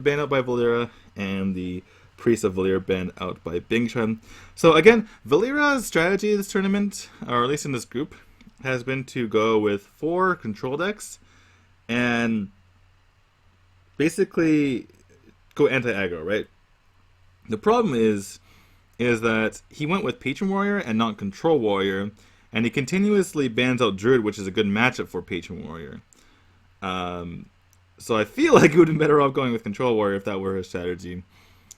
banned out by Valeera, and the Priest of Valeera banned out by Bingxuan. So again, Valeera's strategy this tournament, or at least in this group, has been to go with 4 control decks and basically go anti-aggro, right? The problem is that he went with Patron Warrior and not Control Warrior, and he continuously bans out Druid, which is a good matchup for Patron Warrior. So I feel like he would have been better off going with Control Warrior if that were his strategy.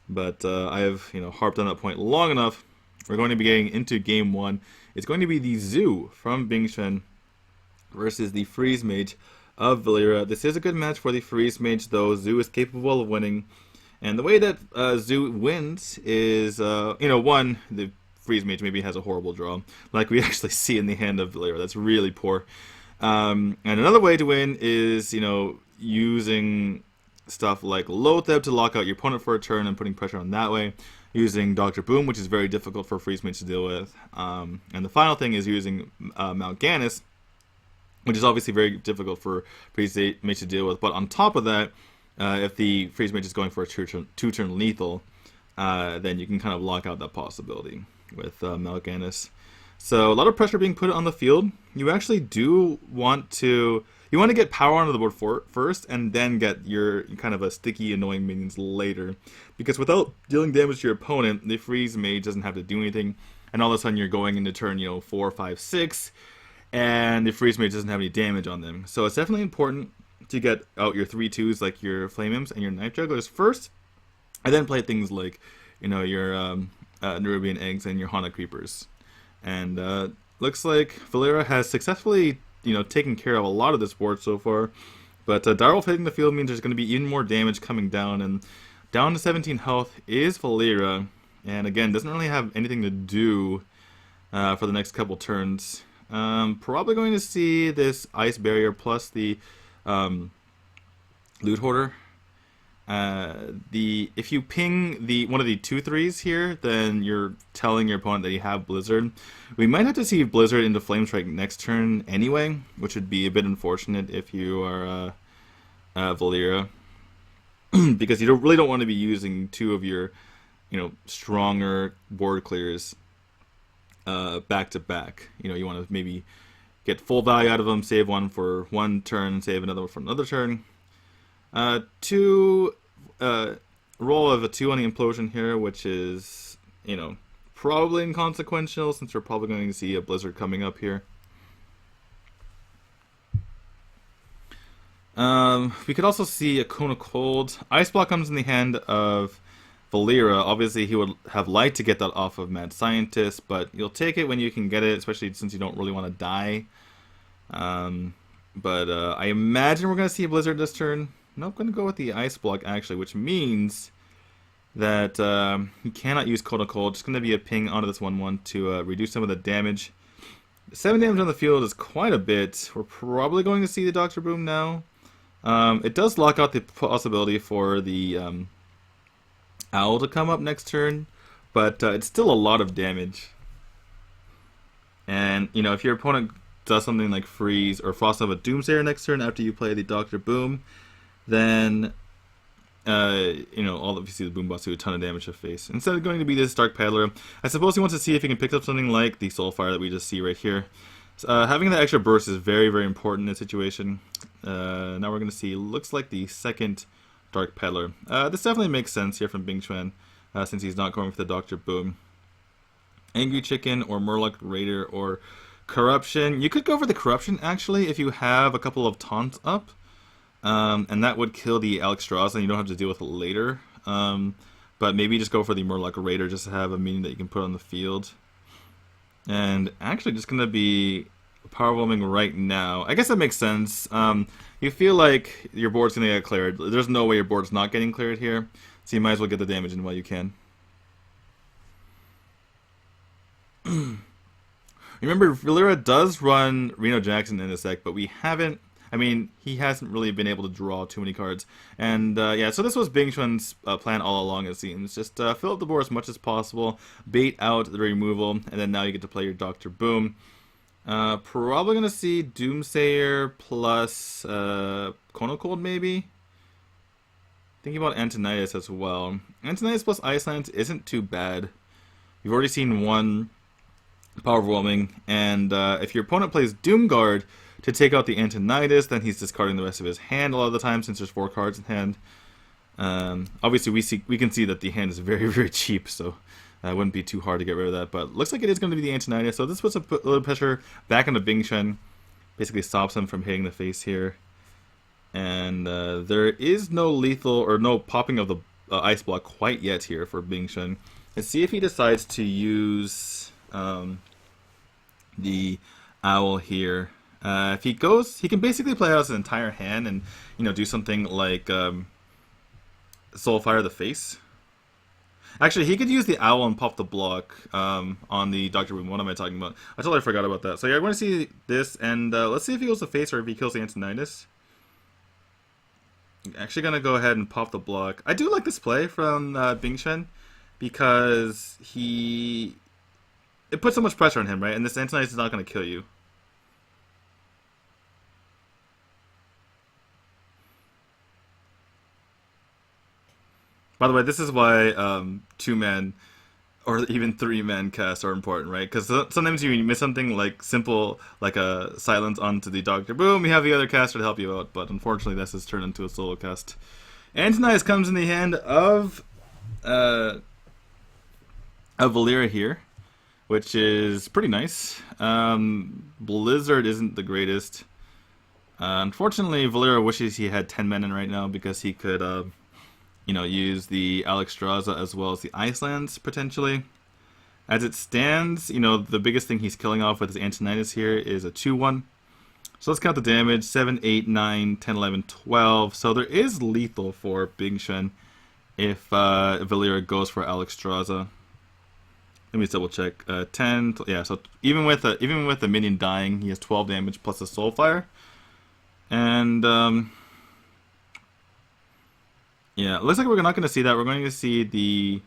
But I have harped on that point long enough. We're going to be getting into game 1. It's going to be the Zoo from Bingxuan versus the Freeze Mage of Valeera. This is a good match for the Freeze Mage, though. Zoo is capable of winning. And the way that Zoo wins is, one, the Freeze Mage maybe has a horrible draw, like we actually see in the hand of Valeera. That's really poor. And another way to win is, using stuff like Loatheb to lock out your opponent for a turn and putting pressure on that way. Using Dr. Boom, which is very difficult for Freeze Mage to deal with. And the final thing is using Mal'Ganis, which is obviously very difficult for Freeze Mage to deal with. But on top of that, if the Freeze Mage is going for a two-turn lethal, then you can kind of lock out that possibility with Mal'Ganis. So a lot of pressure being put on the field. You actually do want to... You want to get power onto the board first, and then get your kind of a sticky, annoying minions later. Because without dealing damage to your opponent, the Freeze Mage doesn't have to do anything, and all of a sudden you're going into turn 4, 5, 6, and the Freeze Mage doesn't have any damage on them. So it's definitely important to get out your 3/2s like your Flame Imps and your Knife Jugglers first, and then play things like your Nerubian Eggs and your Hana Creepers. And looks like Valeera has successfully taken care of a lot of this board so far, but Direwolf hitting the field means there's going to be even more damage coming down, and down to 17 health is Valeera, and again doesn't really have anything to do for the next couple turns. Probably going to see this Ice Barrier plus the Loot Hoarder. If you ping one of the 2/3s here, then you're telling your opponent that you have Blizzard. We might have to see Blizzard into Flame Strike next turn anyway, which would be a bit unfortunate if you are Valeera, because you really don't want to be using 2 of your stronger board clears back to back. You want to maybe get full value out of them, save one for one turn, save another for another turn. 2 roll of a 2 on the Implosion here, which is probably inconsequential since we're probably going to see a Blizzard coming up here. We could also see a Cone of Cold. Ice Block comes in the hand of Valeera. Obviously he would have liked to get that off of Mad Scientist, but you'll take it when you can get it, especially since you don't really want to die. But I imagine we're going to see a Blizzard this turn. Nope, going to go with the Ice Block actually, which means that he cannot use Cold and Cold. Just going to be a ping onto this 1/1 to reduce some of the damage. 7 damage on the field is quite a bit. We're probably going to see the Dr. Boom now. It does lock out the possibility for the Owl to come up next turn, but it's still a lot of damage. And if your opponent does something like Freeze or Frost of a Doomsayer next turn after you play the Dr. Boom, then obviously the Boom Boss do a ton of damage to face. Instead of going to be this Dark Peddler, I suppose he wants to see if he can pick up something like the Soulfire that we just see right here. Having that extra burst is very, very important in this situation. Now we're going to see, looks like the second Dark Peddler. This definitely makes sense here from Bingxuan, since he's not going for the Dr. Boom. Angry Chicken or Murloc Raider or Corruption. You could go for the Corruption actually if you have a couple of taunts up. And that would kill the Alexstrasza and you don't have to deal with it later. But maybe just go for the Murloc Raider just to have a minion that you can put on the field. And actually just going to be Power Whelming right now. I guess that makes sense. You feel like your board's going to get cleared. There's no way your board's not getting cleared here. So you might as well get the damage in while you can. Remember, Valeera does run Reno Jackson in this deck, but we haven't... he hasn't really been able to draw too many cards. And, yeah, so this was Bingxuan's plan all along, it seems. Just fill up the board as much as possible, bait out the removal, and then now you get to play your Dr. Boom. Probably going to see Doomsayer plus Cold maybe? Thinking about Antonius as well. Antonius plus Iceland isn't too bad. You've already seen one power overwhelming, and if your opponent plays Doomguard to take out the Antonius, then he's discarding the rest of his hand a lot of the time since there's 4 cards in hand. Obviously, we can see that the hand is very, very cheap, so it wouldn't be too hard to get rid of that. But looks like it is going to be the Antonius, so this puts a little pressure back into Bingxuan. Basically stops him from hitting the face here. And there is no lethal or no popping of the ice block quite yet here for Bingxuan. Let's see if he decides to use the owl here. If he goes, he can basically play out his entire hand and do something like Soulfire the face. Actually, he could use the owl and pop the block on the Dr. Boom. What am I talking about? I totally forgot about that. So yeah, I want to see this, and let's see if he goes the face or if he kills the Antonius. Actually gonna go ahead and pop the block. I do like this play from Bingxuan because it puts so much pressure on him, right? And this Antonius is not gonna kill you. By the way, this is why 2-man or even 3-man casts are important, right? Because sometimes you miss something like simple, like a silence onto the Doctor. Boom, you have the other caster to help you out, but unfortunately this has turned into a solo cast. Antonius comes in the hand of Valeera here, which is pretty nice. Blizzard isn't the greatest. Unfortunately, Valeera wishes he had 10 men in right now because he could use the Alexstrasza as well as the Icelands, potentially. As it stands, the biggest thing he's killing off with his Antonius here is a 2-1. So let's count the damage. 7, 8, 9, 10, 11, 12. So there is lethal for Bingxuan if Valeera goes for Alexstrasza. Let me just double check. 10, yeah, so even with the minion dying, he has 12 damage plus a Soulfire. And yeah, it looks like we're not going to see that. We're going to see the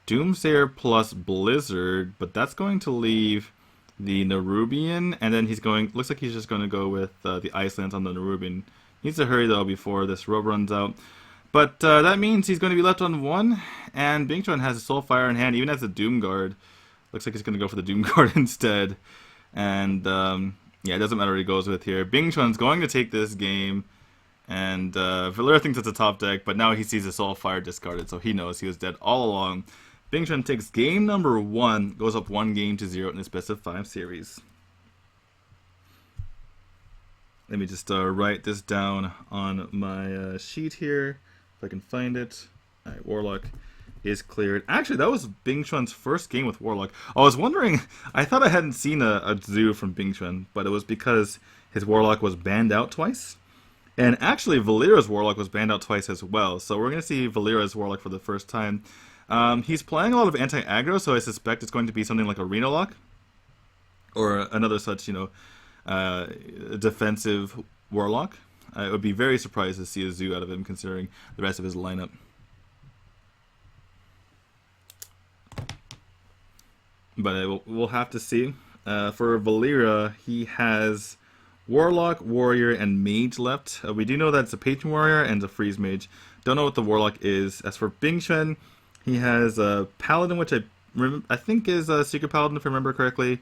Doomsayer plus Blizzard, but that's going to leave the Nerubian, and then looks like he's just going to go with the Icelands on the Nerubian. Needs to hurry, though, before this robe runs out. But that means he's going to be left on 1, and Bingxuan has a Soulfire in hand, even as a Doomguard. Looks like he's going to go for the Doomguard instead. And, yeah, it doesn't matter what he goes with here. Bingxuan's going to take this game. And Valeera thinks it's a top deck, but now he sees his Soulfire discarded, so he knows he was dead all along. Bingxuan takes game number 1, goes up 1 game to 0 in this best of 5 series. Let me just write this down on my sheet here, if I can find it. Alright, Warlock is cleared. Actually, that was Bingxuan's first game with Warlock. I was wondering, I thought I hadn't seen a zoo from Bingxuan, but it was because his Warlock was banned out twice. And actually, Valeera's Warlock was banned out twice as well. So we're going to see Valeera's Warlock for the first time. He's playing a lot of anti-aggro, so I suspect it's going to be something like Arena Lock. Or another such, defensive Warlock. I would be very surprised to see a Zoo out of him, considering the rest of his lineup. But we'll have to see. For Valeera, he has Warlock, Warrior, and Mage left. We do know that it's a Patron Warrior and a Freeze Mage. Don't know what the Warlock is. As for Bingxuan, he has a Paladin, which I think is a Secret Paladin, if I remember correctly,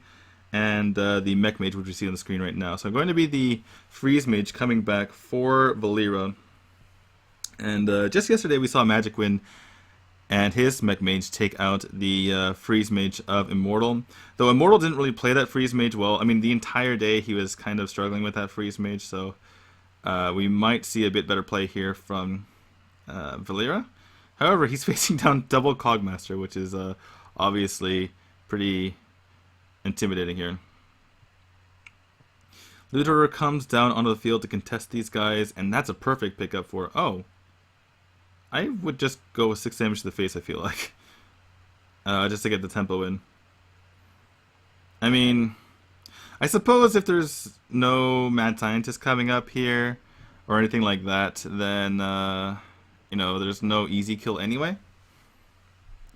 and the Mech Mage, which we see on the screen right now. So I'm going to be the Freeze Mage coming back for Valeera. And just yesterday we saw Magic win and his Mech Mage take out the Freeze Mage of Immortal. Though Immortal didn't really play that Freeze Mage well. I mean, the entire day he was kind of struggling with that Freeze Mage, so we might see a bit better play here from Valeera. However, he's facing down double Cogmaster, which is obviously pretty intimidating here. Looter comes down onto the field to contest these guys, and that's a perfect pickup for... Oh. I would just go with 6 damage to the face, I feel like. Just to get the tempo in. I mean, I suppose if there's no Mad Scientist coming up here, or anything like that, then, there's no easy kill anyway.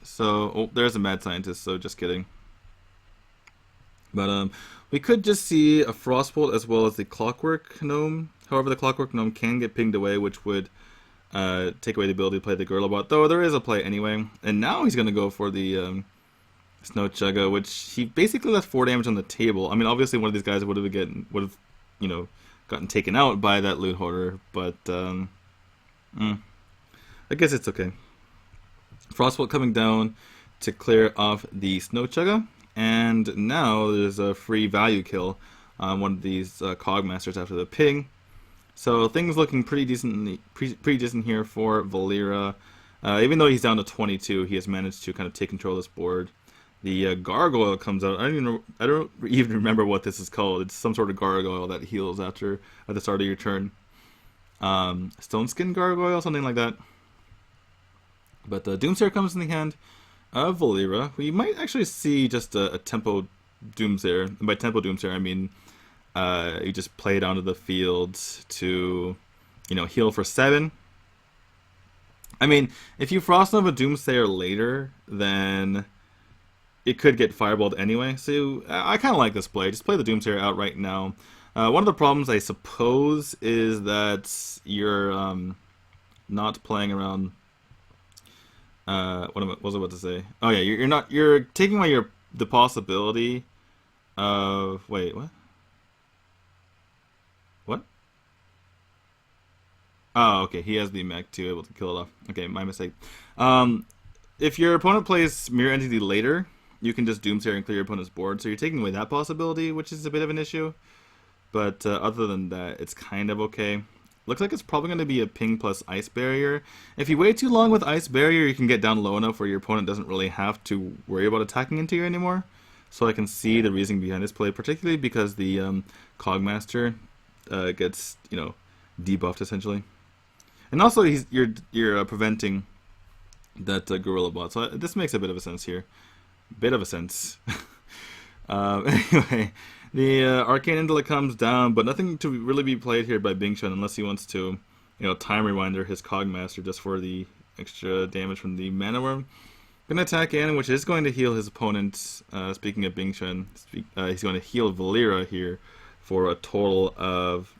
So, oh, there's a Mad Scientist, so just kidding. But, we could just see a Frostbolt as well as the Clockwork Gnome. However, the Clockwork Gnome can get pinged away, which would take away the ability to play the Gorilla Bot, though there is a play anyway. And now he's going to go for the Snow Chugga, which he basically left 4 damage on the table. I mean, obviously one of these guys would have you know, gotten taken out by that Loot Hoarder, but I guess it's okay. Frostbolt coming down to clear off the Snow Chugga, and now there's a free value kill on one of these Cogmasters after the ping. So things looking pretty decent here for Valeera. Even though he's down to 22, he has managed to kind of take control of this board. The gargoyle comes out. I don't even remember what this is called. It's some sort of gargoyle that heals at the start of your turn. Stone Skin Gargoyle, something like that. But Doomsayer comes in the hand of Valeera. We might actually see just a tempo Doomsayer. And by tempo Doomsayer, I mean you just play it onto the field to, you know, heal for 7. I mean, if you Frost Nova Doomsayer later, then it could get fireballed anyway. So I kind of like this play. Just play the Doomsayer out right now. One of the problems, I suppose, is that you're not playing around. What was I about to say? Oh yeah, you're taking away the possibility of what? What? Oh, okay. He has the mech to be able to kill it off. Okay, my mistake. If your opponent plays Mirror Entity later, you can just Doomsayer and clear your opponent's board. So you're taking away that possibility, which is a bit of an issue. But other than that, it's kind of okay. Looks like it's probably going to be a ping plus Ice Barrier. If you wait too long with Ice Barrier, you can get down low enough where your opponent doesn't really have to worry about attacking into you anymore. So I can see the reasoning behind this play, particularly because the Cogmaster gets, you know, debuffed essentially. And also you're preventing that Gorilla Bot. So this makes a bit of a sense here. Bit of a sense. Anyway, the Arcane Intellect comes down, but nothing to really be played here by Bingxuan unless he wants to, you know, time rewinder his Cogmaster just for the extra damage from the Mana Worm. Gonna attack in, which is going to heal his opponent. Speaking of Bingxuan, he's going to heal Valeera here for a total of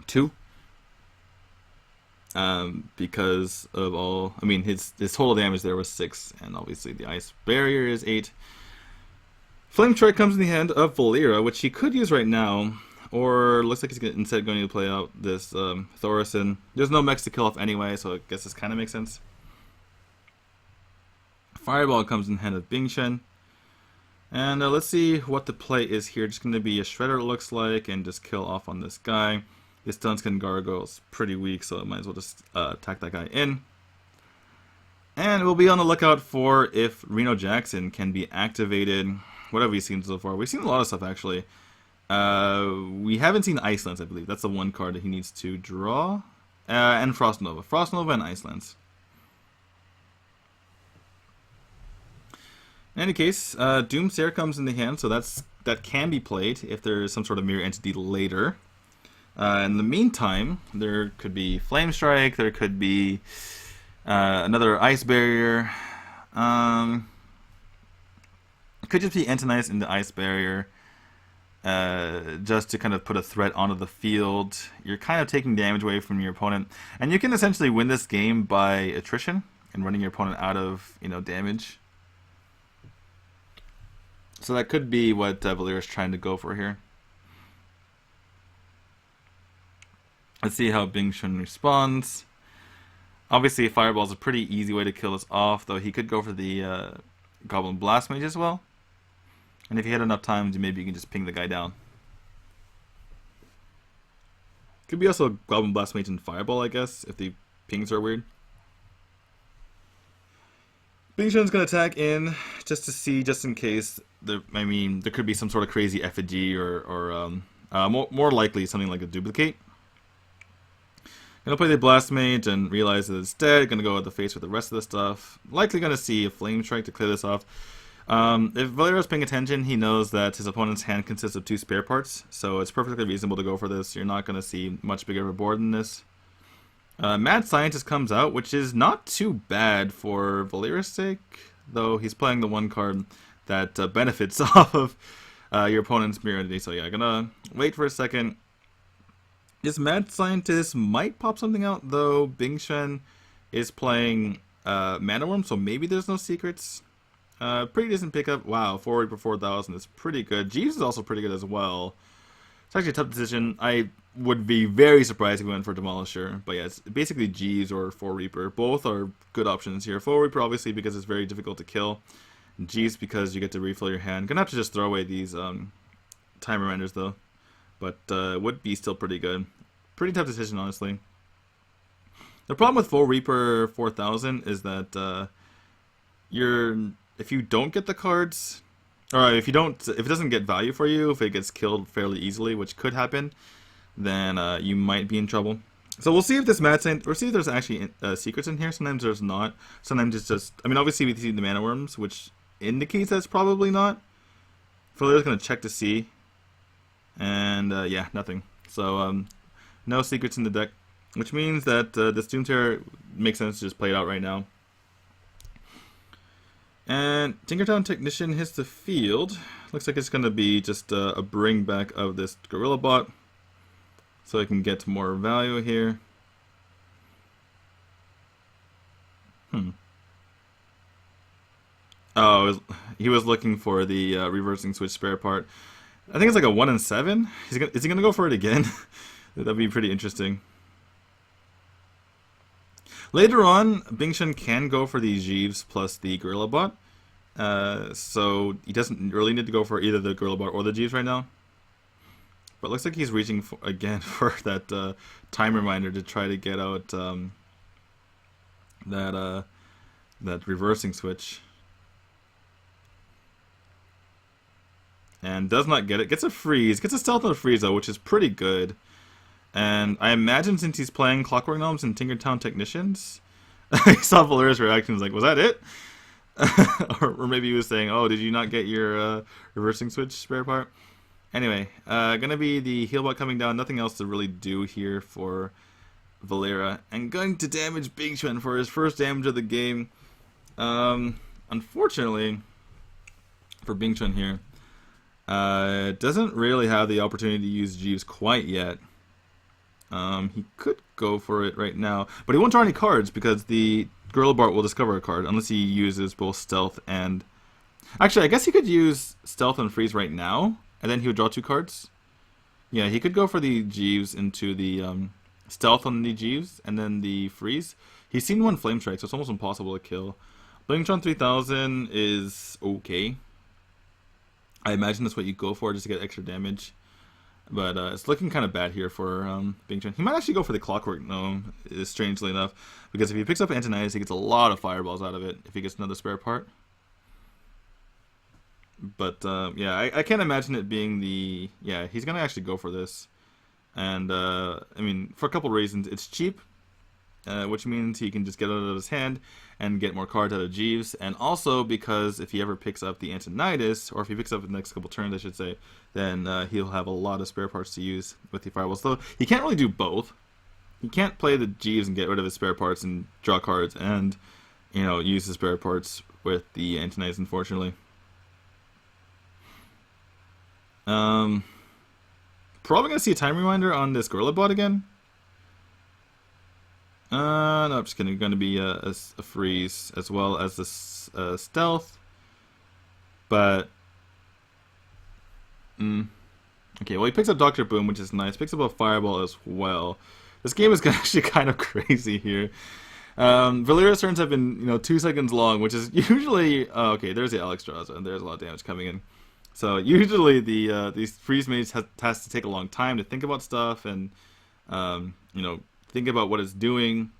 2. Because of all, I mean, his total damage there was 6, and obviously the Ice Barrier is 8. Flame Strike comes in the hand of Valeera, which he could use right now, or looks like he's instead going to play out this Thorison. There's no mechs to kill off anyway, so I guess this kind of makes sense. Fireball comes in the hand of Bingxuan. And let's see what the play is here. Just going to be a Shredder, it looks like, and just kill off on this guy. This Dunskin Gargoyle is pretty weak, so I might as well just attack that guy in. And we'll be on the lookout for if Reno Jackson can be activated. What have we seen so far? We've seen a lot of stuff, actually. We haven't seen Icelands, I believe. That's the one card that he needs to draw. And Frost Nova. Frost Nova and Icelands. In any case, Doomsayer comes in the hand, so that can be played if there is some sort of mirror entity later. In the meantime, there could be Flame Strike, there could be another Ice Barrier. It could just be Antonice in the Ice Barrier, just to kind of put a threat onto the field. You're kind of taking damage away from your opponent, and you can essentially win this game by attrition and running your opponent out of, you know, damage. So that could be what Valeera's trying to go for here. Let's see how Bingxuan responds. Obviously, Fireball is a pretty easy way to kill this off, though he could go for the Goblin Blast Mage as well. And if you had enough time, maybe you can just ping the guy down. Could be also Goblin Blast Mage and Fireball, I guess, if the pings are weird. Bingxuan's going to attack in just to see, just in case. There could be some sort of crazy effigy or more likely something like a duplicate. Gonna play the Blast Mage and realize that it's dead. Gonna go at the face with the rest of the stuff. Likely gonna see a Flame Strike to clear this off. If Valeera's paying attention, he knows that his opponent's hand consists of 2 spare parts, so it's perfectly reasonable to go for this. You're not gonna see much bigger of a board than this. Mad Scientist comes out, which is not too bad for Valeera's sake, though he's playing the one card that benefits off of your opponent's mirror entity. So yeah, gonna wait for a second. This mad scientist might pop something out, though. Bingxuan is playing Mana Worm, so maybe there's no secrets. Pretty decent pickup. Wow, forward for 4,000 is pretty good. Jeeves is also pretty good as well. It's actually a tough decision. I would be very surprised if we went for Demolisher. But yeah, it's basically Jeeves or 4 Reaper. Both are good options here. 4 Reaper, obviously, because it's very difficult to kill. And Jeeves, because you get to refill your hand. Gonna have to just throw away these time reminders, though. But would be still pretty good. Pretty tough decision, honestly. The problem with 4 Reaper 4,000 is that if you don't get the cards, or if it doesn't get value for you, if it gets killed fairly easily, which could happen, then you might be in trouble. So we'll see if this Mad Saint, or see if there's actually secrets in here. Sometimes there's not. Sometimes it's just, I mean, obviously we see the Mana Worms, which indicates that's probably not. Valeera's gonna check to see, and yeah, nothing. So no secrets in the deck, which means that this Doomterror makes sense to just play it out right now. And Tinkertown Technician hits the field. Looks like it's going to be just a bring back of this Gorilla Bot, so I can get more value here. Oh, he was looking for the reversing switch spare part. I think it's like a 1 in 7. Is he gonna go for it again? That'd be pretty interesting. Later on, Bingxuan can go for the Jeeves plus the Gorilla Bot. So he doesn't really need to go for either the Gorilla Bot or the Jeeves right now. But it looks like he's reaching again for that time reminder to try to get out that reversing switch. And does not get it. Gets a freeze. Gets a stealth and a freeze though, which is pretty good. And I imagine since he's playing Clockwork Gnomes and Tinkertown Technicians, I saw Valeera's reaction, was like, was that it? or maybe he was saying, oh, did you not get your reversing switch spare part? Anyway, gonna be the healbot coming down. Nothing else to really do here for Valeera. And going to damage Bingxuan for his first damage of the game. Unfortunately, for Bingxuan here, doesn't really have the opportunity to use Jeeves quite yet. He could go for it right now, but he won't draw any cards because the Gorilla Bart will discover a card unless he uses both Stealth and... Actually, I guess he could use Stealth and Freeze right now, and then he would draw 2 cards. Yeah, he could go for the Jeeves into the Stealth on the Jeeves, and then the Freeze. He's seen 1 Flame Strike, so it's almost impossible to kill. Bingxuan 3000 is okay. I imagine that's what you go for, just to get extra damage. But it's looking kind of bad here for Bingxuan. He might actually go for the Clockwork Gnome, strangely enough, because if he picks up Antonidas, he gets a lot of fireballs out of it if he gets another spare part. But yeah, I can't imagine it being the... Yeah, he's going to actually go for this. And, I mean, for a couple reasons. It's cheap, which means he can just get it out of his hand and get more cards out of Jeeves. And also because if he ever picks up the Antonidas, or if he picks up the next couple turns, I should say, then he'll have a lot of spare parts to use with the fireballs. Though he can't really do both. He can't play the Jeeves and get rid of his spare parts and draw cards and, you know, use the spare parts with the Antonidas, unfortunately. Probably gonna see a time reminder on this Gorilla Bot again. No, I'm just kidding. Going to be a freeze as well as this stealth. But okay, well he picks up Dr. Boom, which is nice. Picks up a fireball as well. This game is actually kind of crazy here. Valeera's turns have been 2 seconds long, which is usually okay. There's the Alexstrasza, and there's a lot of damage coming in. So usually these freeze mages has to take a long time to think about stuff and think about what it's doing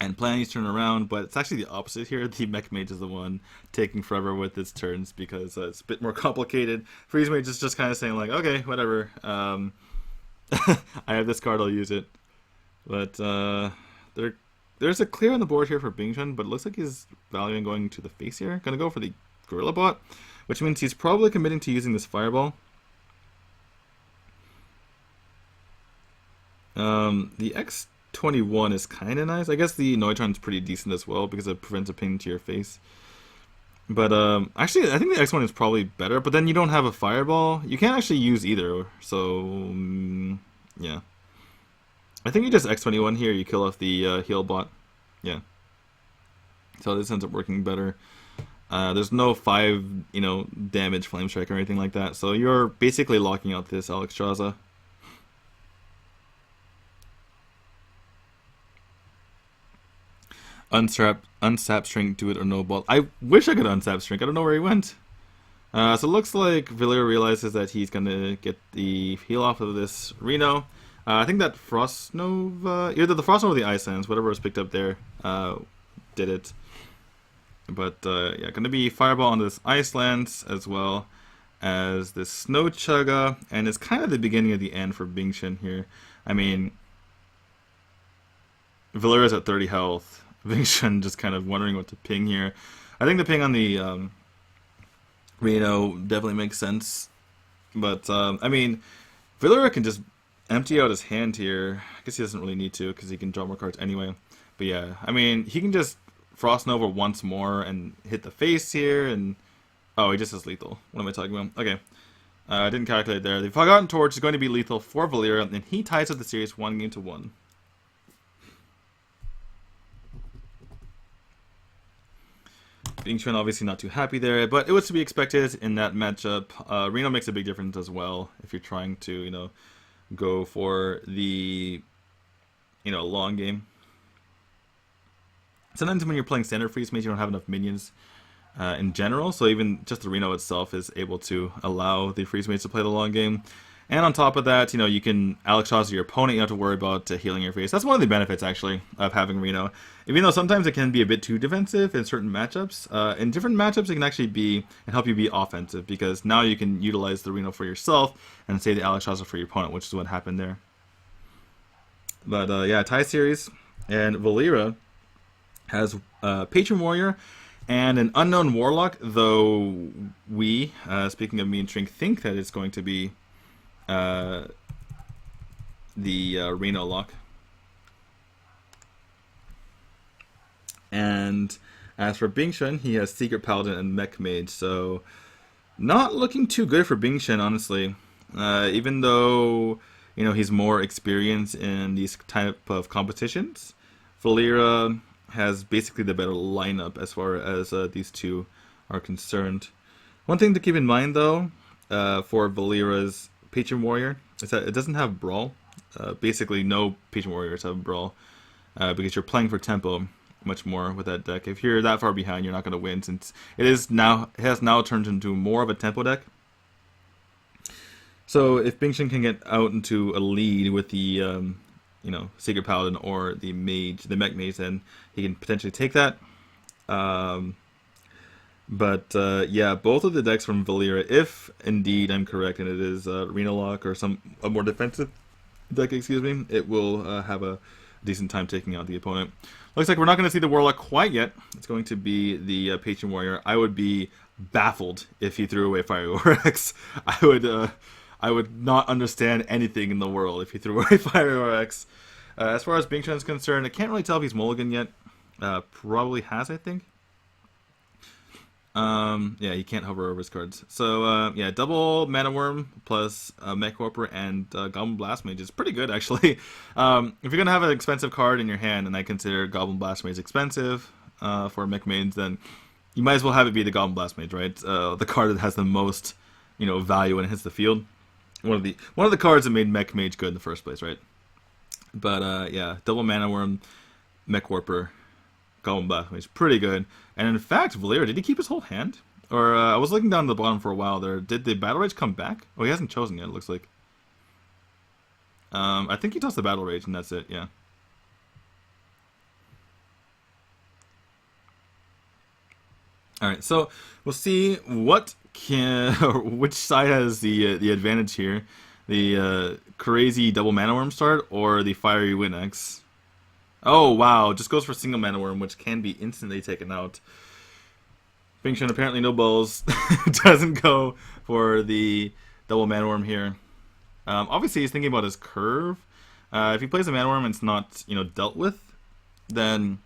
and plan each turn around, but it's actually the opposite here. The mech mage is the one taking forever with its turns because it's a bit more complicated. Freeze mage is just kind of saying like, okay, whatever. I have this card, I'll use it. But there's a clear on the board here for Bingxuan, but it looks like he's valuing going to the face here. Gonna go for the Gorilla Bot, which means he's probably committing to using this fireball. The X21 is kind of nice. I guess the Neutron's pretty decent as well because it prevents a ping to your face. But actually, I think the X1 is probably better. But then you don't have a fireball. You can't actually use either. So yeah. I think you just X21 here, you kill off the heal bot. Yeah. So this ends up working better. There's no 5, damage flame strike or anything like that. So you're basically locking out this Alexstrasza. Unsap Shrink, do it or no ball. I wish I could unsap Shrink. I don't know where he went. So it looks like Valeera realizes that he's gonna get the heal off of this Reno. I think that Frost Nova, either the Frost Nova or the Ice Lands, whatever was picked up there, did it. But yeah, gonna be Fireball on this Ice Lands as well as this Snow Chugga, and it's kind of the beginning of the end for Bingxuan here. I mean, Valeera's at 30 health. Bingxuan just kind of wondering what to ping here. I think the ping on the Reno definitely makes sense. But, I mean, Valeera can just empty out his hand here. I guess he doesn't really need to because he can draw more cards anyway. But yeah, I mean, he can just Frost Nova once more and hit the face here. And oh, he just has lethal. What am I talking about? Okay. I didn't calculate there. The Forgotten Torch is going to be lethal for Valeera, and he ties up the series 1-1. Bingxuan obviously not too happy there, but it was to be expected in that matchup. Reno makes a big difference as well if you're trying to, go for the, long game. Sometimes when you're playing standard freeze mage, you don't have enough minions in general, so even just the Reno itself is able to allow the freeze mage to play the long game. And on top of that, you can Alexstrasza your opponent. You don't have to worry about healing your face. That's one of the benefits, actually, of having Reno. Even though sometimes it can be a bit too defensive in certain matchups, in different matchups it can actually be and help you be offensive, because now you can utilize the Reno for yourself and save the Alexstrasza for your opponent, which is what happened there. But yeah, tie series, and Valeera has Patron Warrior and an Unknown Warlock, though we, speaking of me and Shrink, think that it's going to be the Reno lock. And as for Bingxuan, he has Secret Paladin and Mech Mage, so not looking too good for Bingxuan, honestly. Even though, he's more experienced in these type of competitions, Valeera has basically the better lineup as far as these two are concerned. One thing to keep in mind, though, for Valeera's Patron Warrior is that it doesn't have Brawl. Basically, no Patron Warriors have Brawl because you're playing for tempo much more with that deck. If you're that far behind, you're not going to win, since it has now turned into more of a tempo deck. So if Bingxuan can get out into a lead with the Secret Paladin or the Mech Mage, then he can potentially take that. But yeah, both of the decks from Valeera, if indeed I'm correct and it is Reno Lock or a more defensive deck, excuse me, it will have a decent time taking out the opponent. Looks like we're not going to see the Warlock quite yet. It's going to be the Patron Warrior. I would be baffled if he threw away Fireworks. I would not understand anything in the world if he threw away Fireworks. As far as Bingxuan is concerned, I can't really tell if he's mulligan yet. Probably has, I think. Yeah, he can't hover over his cards. So, yeah, double Mana Worm plus Mech Warper and Goblin Blast Mage is pretty good, actually. If you're going to have an expensive card in your hand, and I consider Goblin Blast Mage expensive for Mech Mage, then you might as well have it be the Goblin Blast Mage, right? The card that has the most, value when it hits the field. One of the cards that made Mech Mage good in the first place, right? But, yeah, double Mana Worm, Mech Warper, Goblin Blast Mage, pretty good. And in fact, Valeera, did he keep his whole hand? Or I was looking down the bottom for a while there. Did the Battle Rage come back? Oh, he hasn't chosen yet, it looks like. I think he tossed the Battle Rage, and that's it, yeah. Alright, so we'll see which side has the advantage here. The crazy double Mana Worm start or the Fiery Winx. Oh, wow. Just goes for single Mana Worm, which can be instantly taken out. Bingxuan apparently no balls. Doesn't go for the double Mana Worm here. Obviously, he's thinking about his curve. If he plays a Mana Worm and it's not, dealt with, then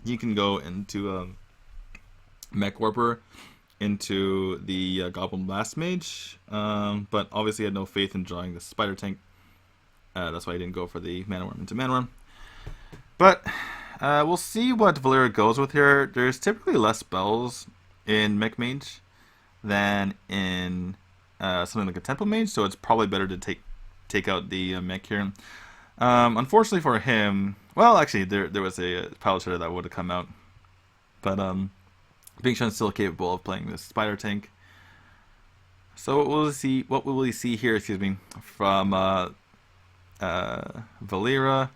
he can go into Mech Warper into the Goblin Blast Mage. But obviously, he had no faith in drawing the Spider Tank. That's why I didn't go for the Mana Worm into Mana Worm. But we'll see what Valeera goes with here. There's typically less spells in Mech Mage than in something like a Temple Mage, so it's probably better to take out the Mech here. Unfortunately for him, well, actually, there was a Pilot Shredder that would have come out. But Bingxuan's still capable of playing this Spider Tank. So what will we see here, excuse me, from Valeera?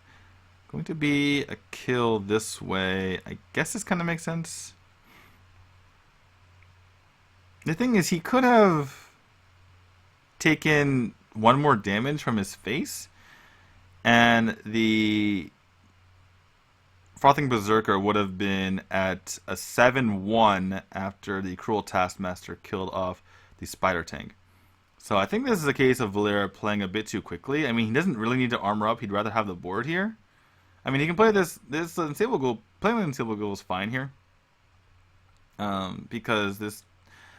Going to be a kill this way. I guess this kind of makes sense. The thing is, he could have taken one more damage from his face, and the Frothing Berserker would have been at a 7-1 after the Cruel Taskmaster killed off the Spider Tank. So I think this is a case of Valeera playing a bit too quickly. I mean, he doesn't really need to armor up. He'd rather have the board here. I mean, he can play this Unstable Ghoul. Playing the Unstable Ghoul is fine here. Because this,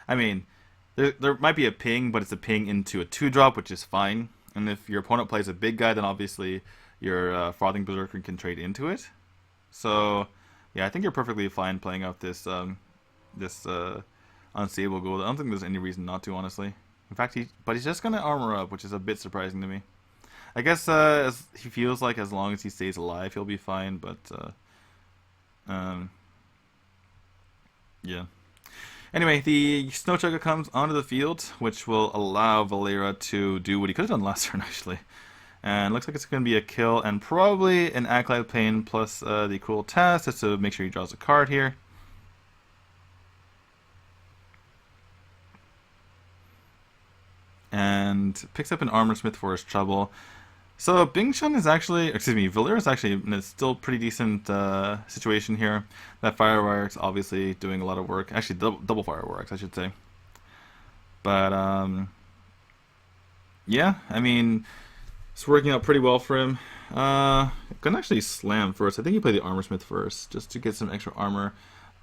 I mean, there might be a ping, but it's a ping into a 2-drop, which is fine. And if your opponent plays a big guy, then obviously your Frothing Berserker can trade into it. So, yeah, I think you're perfectly fine playing out this Unstable Ghoul. I don't think there's any reason not to, honestly. In fact, he's just gonna armor up, which is a bit surprising to me. I guess as he feels like as long as he stays alive, he'll be fine. But yeah. Anyway, the Snow Chugger comes onto the field, which will allow Valeera to do what he could have done last turn, actually. And looks like it's going to be a kill, and probably an Acolyte Pain plus the Cruel Task, just to make sure he draws a card here. And picks up an Armor Smith for his trouble. So Bingxuan is actually, excuse me, Valeera is actually in a still pretty decent situation here. That Fireworks obviously doing a lot of work. Actually, double Fireworks, I should say. But yeah, I mean, it's working out pretty well for him. Gonna actually slam first. I think you play the Armor Smith first, just to get some extra armor.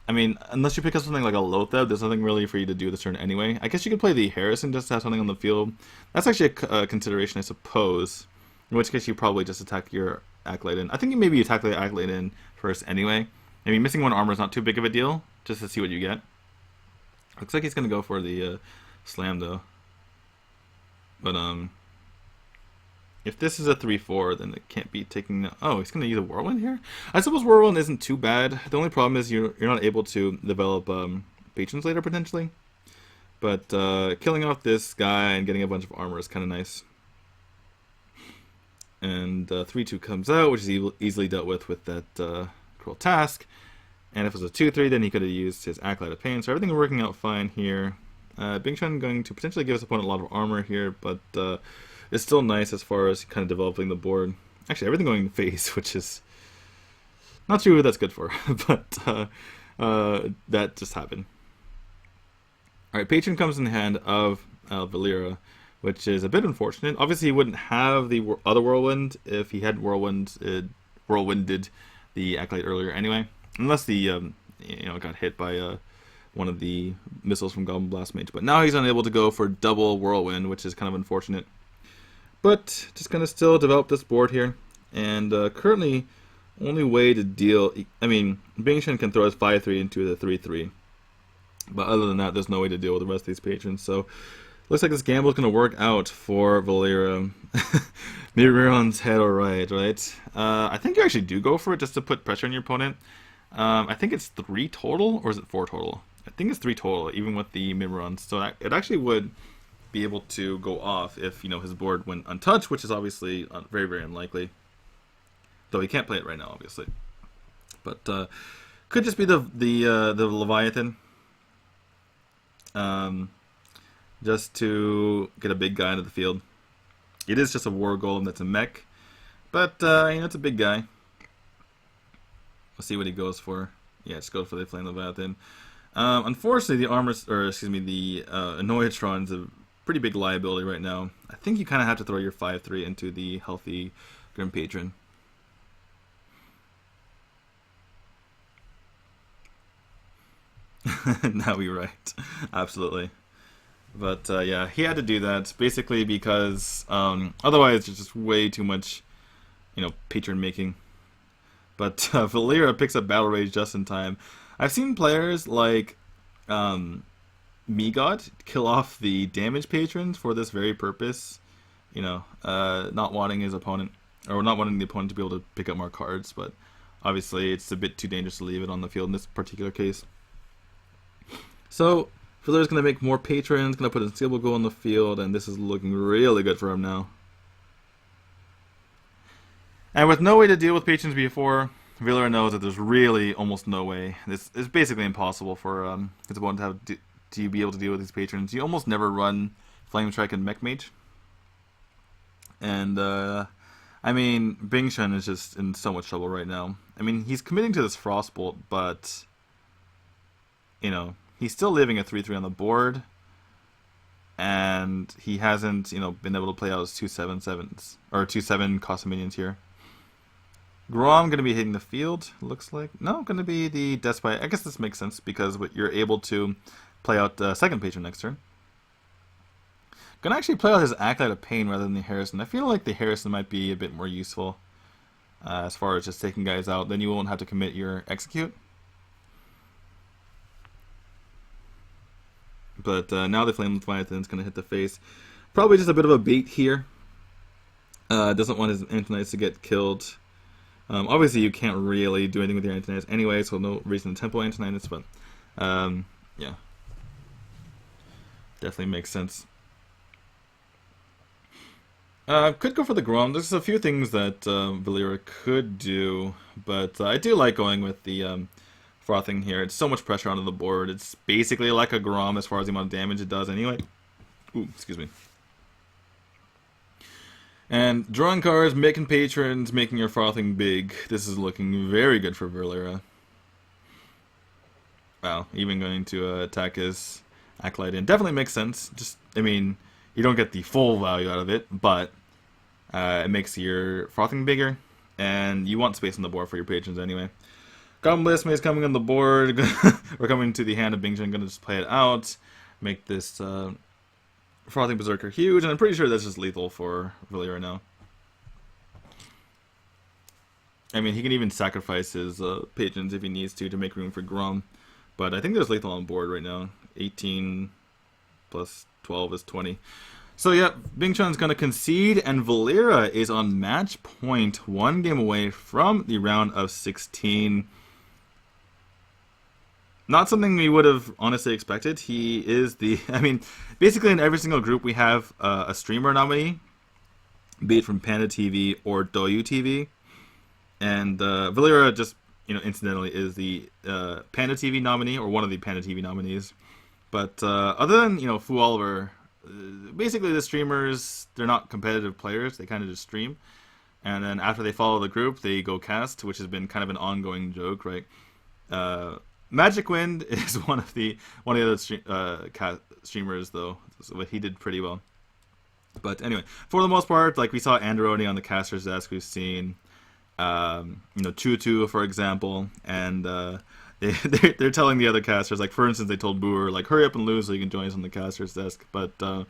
I mean, unless you pick up something like a Lotheb, there's nothing really for you to do this turn anyway. I guess you could play the Harrison just to have something on the field. That's actually a consideration, I suppose. In which case you probably just attack your Acolyte in. I think maybe you attack the Acolyte in first anyway. I mean, missing one armor is not too big of a deal, just to see what you get. Looks like he's going to go for the slam, though. But, if this is a 3-4, then it can't be taking... Oh, he's going to use a Whirlwind here? I suppose Whirlwind isn't too bad. The only problem is you're not able to develop Patrons later, potentially. But killing off this guy and getting a bunch of armor is kind of nice. And 3-2 comes out, which is easily dealt with that Cruel Task. And if it was a 2-3, then he could have used his Acolyte of Pain. So everything's working out fine here. Bingxuan going to potentially give his opponent a lot of armor here, but it's still nice as far as kind of developing the board. Actually, everything going to face, which is not sure who that's good for, but that just happened. Alright, Patron comes in the hand of Valeera, which is a bit unfortunate. Obviously, he wouldn't have the other Whirlwind if he had Whirlwinded the Acolyte earlier anyway. Unless the got hit by one of the missiles from Goblin Blast Mage. But now he's unable to go for double Whirlwind, which is kind of unfortunate. But just going to still develop this board here. And currently, only way to deal... I mean, Bingxuan can throw his 5-3 into the 3-3. But other than that, there's no way to deal with the rest of these patrons. So, looks like this gamble is going to work out for Valeera. Miron's head alright, right? I think you actually do go for it just to put pressure on your opponent. I think it's 3 total, or is it 4 total? I think it's 3 total, even with the Miron. So it actually would be able to go off if his board went untouched, which is obviously very, very unlikely. Though he can't play it right now, obviously. But could just be the Leviathan. Just to get a big guy into the field. It is just a War Golem that's a mech, but it's a big guy. We'll see what he goes for. Yeah, just go for the Flame Leviathan. Unfortunately, the Annoyatron's a pretty big liability right now. I think you kind of have to throw your 5-3 into the healthy Grim Patron. Now we're right. Absolutely. But yeah, he had to do that basically because otherwise it's just way too much, patron making. But Valeera picks up Battle Rage just in time. I've seen players like Migot kill off the damage patrons for this very purpose. Not wanting his opponent, or not wanting the opponent to be able to pick up more cards, but obviously it's a bit too dangerous to leave it on the field in this particular case. So, Valeera's going to make more patrons, going to put a stable goal on the field, and this is looking really good for him now. And with no way to deal with patrons before, Valeera knows that there's really almost no way. This is basically impossible for his opponent to be able to deal with these patrons. You almost never run Flame Strike and Mech Mage. And, Bingxuan is just in so much trouble right now. He's committing to this Frostbolt, but, he's still leaving a 3-3 on the board. And he hasn't, been able to play out his 2/7/7s, or 2/7 cost minions here. Grom going to be hitting the field, looks like. No, going to be the Despite. I guess this makes sense, because you're able to play out the second patron next turn. Gonna actually play out his Acolyte of Pain rather than the Harrison. I feel like the Harrison might be a bit more useful as far as just taking guys out. Then you won't have to commit your Execute. But now the Flame Leviathan's gonna hit the face. Probably just a bit of a bait here. Doesn't want his Antonites to get killed. Obviously you can't really do anything with your Antonites anyway, so no reason to tempo Antonites, but yeah. Definitely makes sense. Could go for the Grom. There's a few things that Valeera could do, but I do like going with the Frothing here. It's so much pressure onto the board. It's basically like a Grom as far as the amount of damage it does anyway. Ooh, excuse me. And drawing cards, making patrons, making your Frothing big. This is looking very good for Valeera. Wow, even going to attack his Acolyte in. Definitely makes sense. Just, you don't get the full value out of it, but it makes your Frothing bigger, and you want space on the board for your patrons anyway. Goblin Blast Maze coming on the board. We're coming to the hand of Bingxuan. Gonna just play it out, make this Frothing Berserker huge, and I'm pretty sure that's just lethal for Valeera now. He can even sacrifice his patrons if he needs to make room for Grom, but I think there's lethal on board right now. 18 plus 12 is 20. So yeah, Bingxuan's going to concede, and Valeera is on match point, one game away from the round of 16. Not something we would have honestly expected. He is the, basically in every single group we have a streamer nominee, be it from Panda TV or Douyu TV. And Valeera just, incidentally is the Panda TV nominee, or one of the Panda TV nominees. But other than, Fu Oliver, basically the streamers, they're not competitive players. They kind of just stream. And then after they follow the group, they go cast, which has been kind of an ongoing joke, right? Magic Wind is one of the other streamers, though. So he did pretty well. But anyway, for the most part, like we saw Androni on the caster's desk, we've seen, Chutu, for example, and they're telling the other casters, like for instance, they told Booer, like, hurry up and lose so you can join us on the caster's desk. But I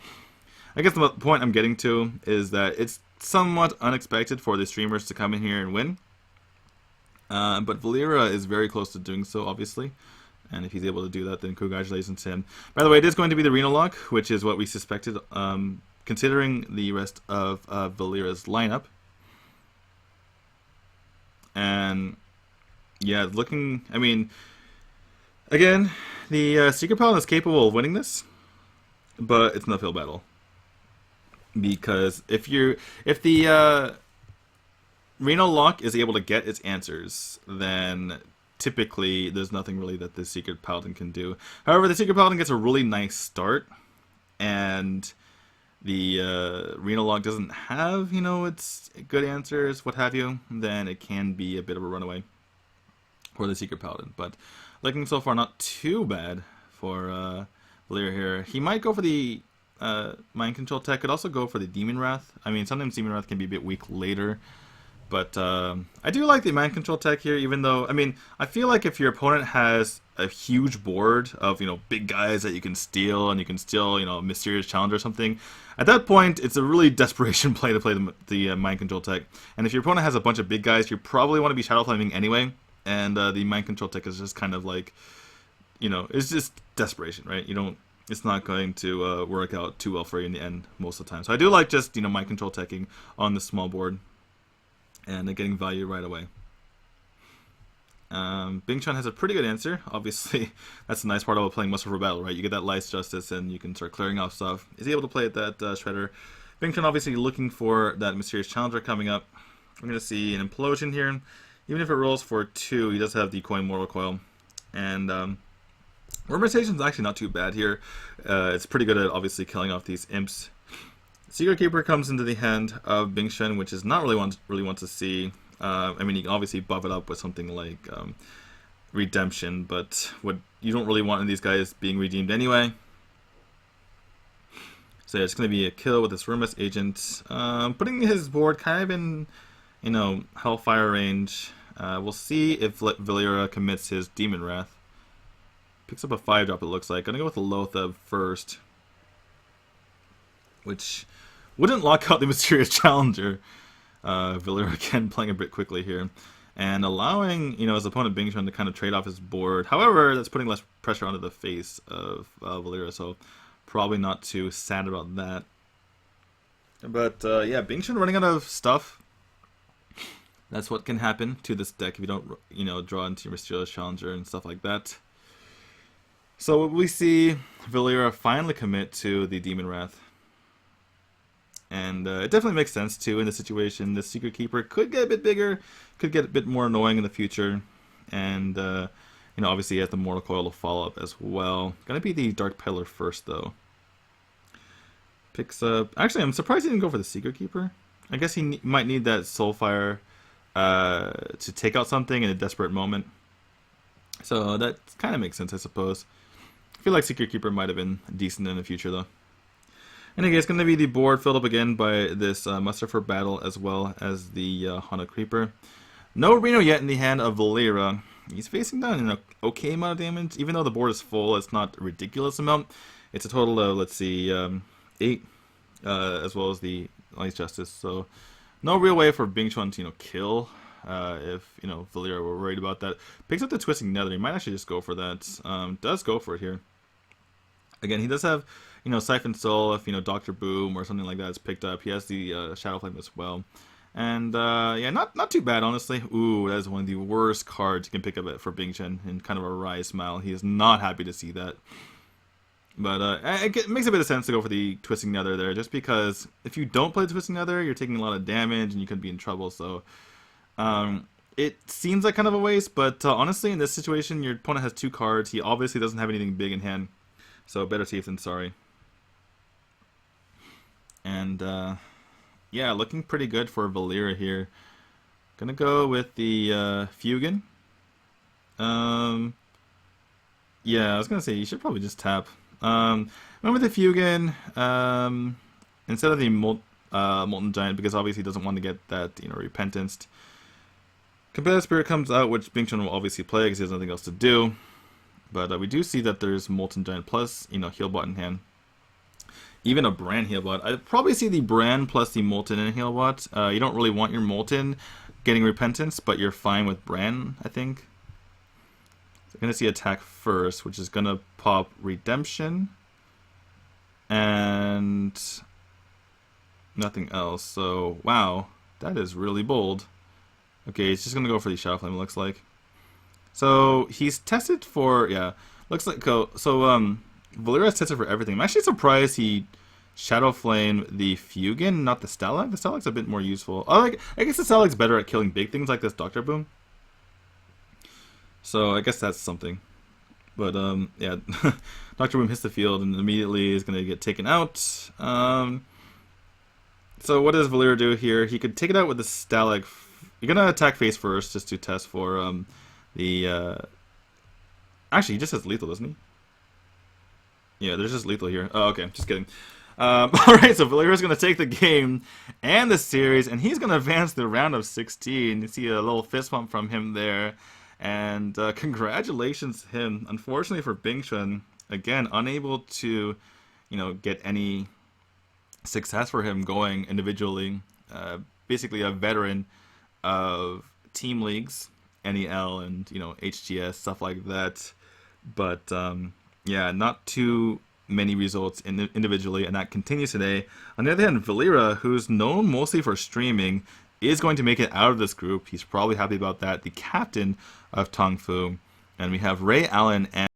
guess the point I'm getting to is that it's somewhat unexpected for the streamers to come in here and win. But Valeera is very close to doing so, obviously. And if he's able to do that, then congratulations to him. By the way, it is going to be the Reno Lock, which is what we suspected, considering the rest of Valeera's lineup. And yeah, looking, again, the Secret Paladin is capable of winning this, but it's an uphill battle. Because if the Reno Lock is able to get its answers, then typically there's nothing really that the Secret Paladin can do. However, the Secret Paladin gets a really nice start, and the Reno Lock doesn't have, its good answers, what have you, then it can be a bit of a runaway for the Secret Paladin. But looking so far not too bad for Valeera here. He might go for the Mind Control tech, could also go for the Demon Wrath. Sometimes Demon Wrath can be a bit weak later, But I do like the mind control tech here, even though, I mean, I feel like if your opponent has a huge board of, big guys that you can steal, and you can steal, Mysterious Challenger or something, at that point, it's a really desperation play to play the mind control tech. And if your opponent has a bunch of big guys, you probably want to be Shadow Flaming anyway, and the mind control tech is just kind of like, it's just desperation, right? It's not going to work out too well for you in the end most of the time. So I do like just, mind control teching on the small board and getting value right away. Bingxuan has a pretty good answer. Obviously, that's the nice part about playing Muscle for Battle, right? You get that Life's Justice and you can start clearing off stuff. Is he able to play at that Shredder? Bingxuan obviously looking for that Mysterious Challenger coming up. We're going to see an Implosion here. Even if it rolls for 2, he does have the Coin Mortal Coil. And Remerciation is actually not too bad here. It's pretty good at obviously killing off these imps. Secret Keeper comes into the hand of Bingxuan, which is not really want to see. I mean, you can obviously buff it up with something like Redemption, but what you don't really want in these guys being redeemed anyway. So yeah, it's going to be a kill with this Rumorous Agent, putting his board kind of in, Hellfire range. We'll see if Valeera commits his Demon Wrath. Picks up a 5-drop, it looks like. Gonna go with the Lothab first, which wouldn't lock out the Mysterious Challenger. Valeera again playing a bit quickly here, and allowing his opponent Bingxuan to kind of trade off his board. However, that's putting less pressure onto the face of Valeera, so probably not too sad about that. But yeah, Bingxuan running out of stuff. That's what can happen to this deck if you don't draw into your Mysterious Challenger and stuff like that. So we see Valeera finally commit to the Demon Wrath. And it definitely makes sense, too, in this situation. The Secret Keeper could get a bit bigger, could get a bit more annoying in the future. And, obviously he has the Mortal Coil to follow up as well. Gonna be the Dark Peddler first, though. Picks up... Actually, I'm surprised he didn't go for the Secret Keeper. I guess he might need that Soulfire to take out something in a desperate moment. So that kind of makes sense, I suppose. I feel like Secret Keeper might have been decent in the future, though. Anyway, it's going to be the board filled up again by this Muster for Battle as well as the Haunted Creeper. No Reno yet in the hand of Valeera. He's facing down an okay amount of damage. Even though the board is full, it's not a ridiculous amount. It's a total of, let's see, 8, as well as the Life's Justice. So no real way for Bingxuan to, kill if, Valeera were worried about that. Picks up the Twisting Nether. He might actually just go for that. Does go for it here. Again, he does have, Siphon Soul if, Dr. Boom or something like that is picked up. He has the Shadow Flame as well. And, yeah, not too bad, honestly. Ooh, that is one of the worst cards you can pick up for Bingxuan, and kind of a wry smile. He is not happy to see that. But it makes a bit of sense to go for the Twisting Nether there, just because if you don't play the Twisting Nether, you're taking a lot of damage and you could be in trouble. So, it seems like kind of a waste, but honestly, in this situation, your opponent has 2 cards. He obviously doesn't have anything big in hand. So better safe than sorry. And yeah, looking pretty good for Valeera here. Gonna go with the Fugan. Yeah, I was gonna say you should probably just tap. Remember the Fugan instead of the Molten Giant, because obviously he doesn't want to get that Repentanced. Competitive Spirit comes out, which Bingxuan will obviously play because he has nothing else to do. But we do see that there's Molten Giant plus, Healbot in hand. Even a Brand Healbot. I'd probably see the Brand plus the Molten in Healbot. You don't really want your Molten getting Repentance, but you're fine with Brand, I think. So I'm going to see attack first, which is going to pop Redemption. And nothing else. So, wow. That is really bold. Okay, he's just going to go for the Shadow Flame, it looks like. So he's tested for, yeah, looks like, so Valeera's tested for everything. I'm actually surprised he Shadow Flame the Fugan, not the Stalag. The Stalag's a bit more useful. I guess the Stalag's better at killing big things like this Dr. Boom. So I guess that's something. But yeah, Dr. Boom hits the field and immediately is going to get taken out. So what does Valeera do here? He could take it out with the Stalag. You're going to attack face first just to test for actually, he just has lethal, doesn't he? Yeah, there's just lethal here. Oh, okay, just kidding. All right, so Valeera's going to take the game and the series, and he's going to advance the round of 16. You see a little fist bump from him there, and congratulations to him. Unfortunately for Bingxuan, again, unable to, get any success for him going individually. Basically, a veteran of team leagues, NEL and HGS stuff like that, but yeah, not too many results individually, and that continues today. On the other hand, Valeera, who's known mostly for streaming, is going to make it out of this group. He's probably happy about that. The captain of TongFu, and we have Ray Allen and